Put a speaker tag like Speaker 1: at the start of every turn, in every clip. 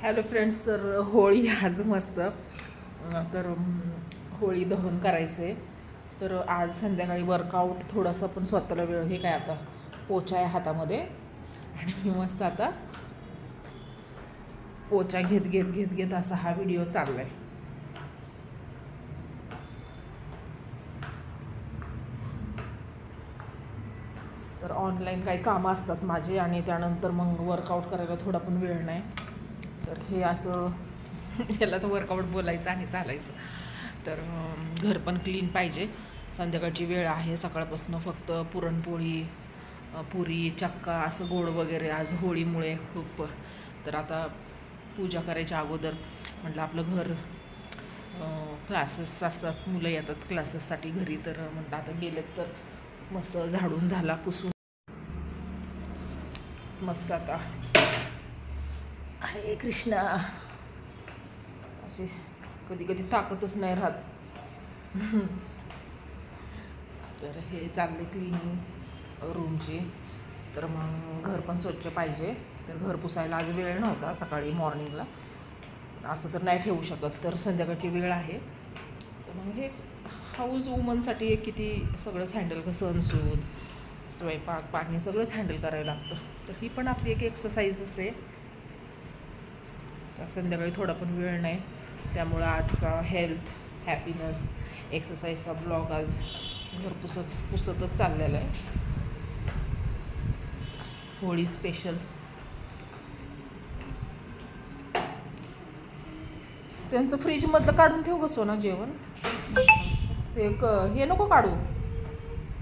Speaker 1: Hello friends, तर होळी आज मस्त तर होळी दहन करायचं आहे. तर आज संध्याकाळी वर्कआउट थोडंसं पण स्वतःला वेळ हे काय आता पोचा आहे हातामध्ये आणि मी मस्त आता पोचा घेत घेत घेत घेत असा हा व्हिडिओ चालला आहे. तर ऑनलाईन काही कामं असतात माझे आणि त्यानंतर मग वर्कआउट करायला थोडा पण वेळ नाही. तर हे असं यालाच वर्कआउट बोलायचं आणि चालायचं. तर घर पण क्लीन पाहिजे. संध्याकाळची वेळ आहे, सकाळपासून फक्त पुरणपोळी पुरी चक्का असं गोड वगैरे आज होळीमुळे खूप. तर आता पूजा करायच्या अगोदर म्हटलं आपलं घर क्लासेस असतात, मुलं येतात क्लासेससाठी घरी, तर म्हटलं आता गेलेत तर मस्त झाडून झाला पुसून मस्त आता हरे कृष्णा असे कधी कधी ताकदच नाही राहत. तर हे चालले क्लिनिंग रूमची. तर मग घर पण स्वच्छ पाहिजे. तर घर पुसायला आज वेळ नव्हता सकाळी मॉर्निंगला, असं तर नाही ठेवू शकत. तर संध्याकाळची वेळ आहे. तर मग हे हाऊस वुमनसाठी एक किती सगळंच हँडल, सणसूद स्वयंपाक पाणी सगळंच हँडल करायला लागतं. तर ही पण आपली एक एक्सरसाइजच आहे. तर संध्याकाळी थोडा पण वेळ नाही, त्यामुळं आजचा हेल्थ हॅपीनेस एक्सरसाइजचा ब्लॉग आज घर पुसतच चाललेला आहे. होळी स्पेशल. त्यांचं फ्रीजमधलं काढून ठेव गं ना जेवण. ते हे नको काढू,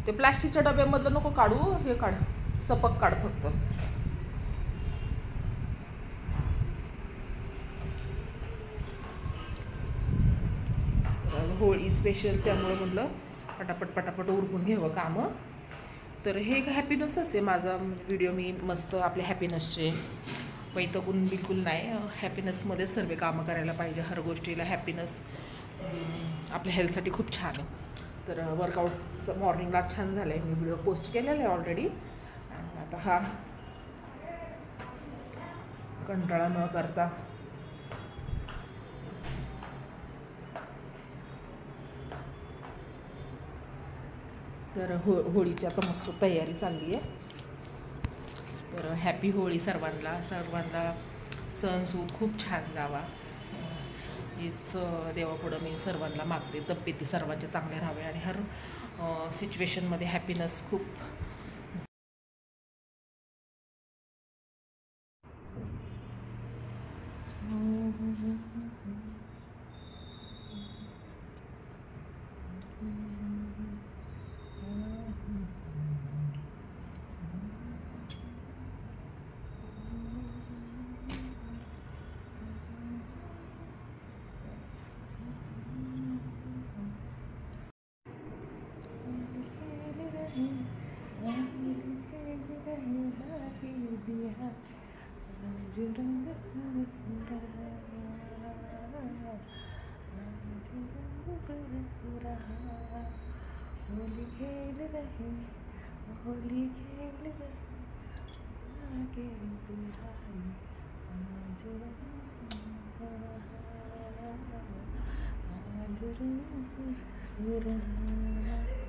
Speaker 1: ते प्लॅस्टिकच्या डब्यामधलं नको काढू, हे काढ, सपक काढ फक्त. होळी स्पेशल, त्यामुळे म्हटलं पटापट पटापट उरकून घ्यावं कामं. तर हे एक हॅपीनेसच आहे माझा व्हिडिओ. मी मस्त आपल्या हॅपीनेसचे पैतगुण बिलकुल नाही. हॅपीनेसमध्ये सर्व कामं करायला पाहिजे. हर गोष्टीला हॅपीनेस आपल्या हेल्थसाठी खूप छान आहे. तर वर्कआउट मॉर्निंगला छान झालं आहे. मी व्हिडिओ पोस्ट केलेला आहे ऑलरेडी. आता हा कंटाळा न करता तर होळीची आता मस्त तयारी चालली आहे. तर हॅपी होळी सर्वांना. सणसूद खूप छान जावा हीच देवापुढं मी सर्वांना मागते. तब्येती सर्वांच्या चांगल्या राहाव्या आणि हर सिच्युएशनमध्ये हॅपीनेस खूप. होली खेल रहे, होली खेल रहे आगे बिहारी, आज रंग बरस रहा, आज रंग बरस रहा.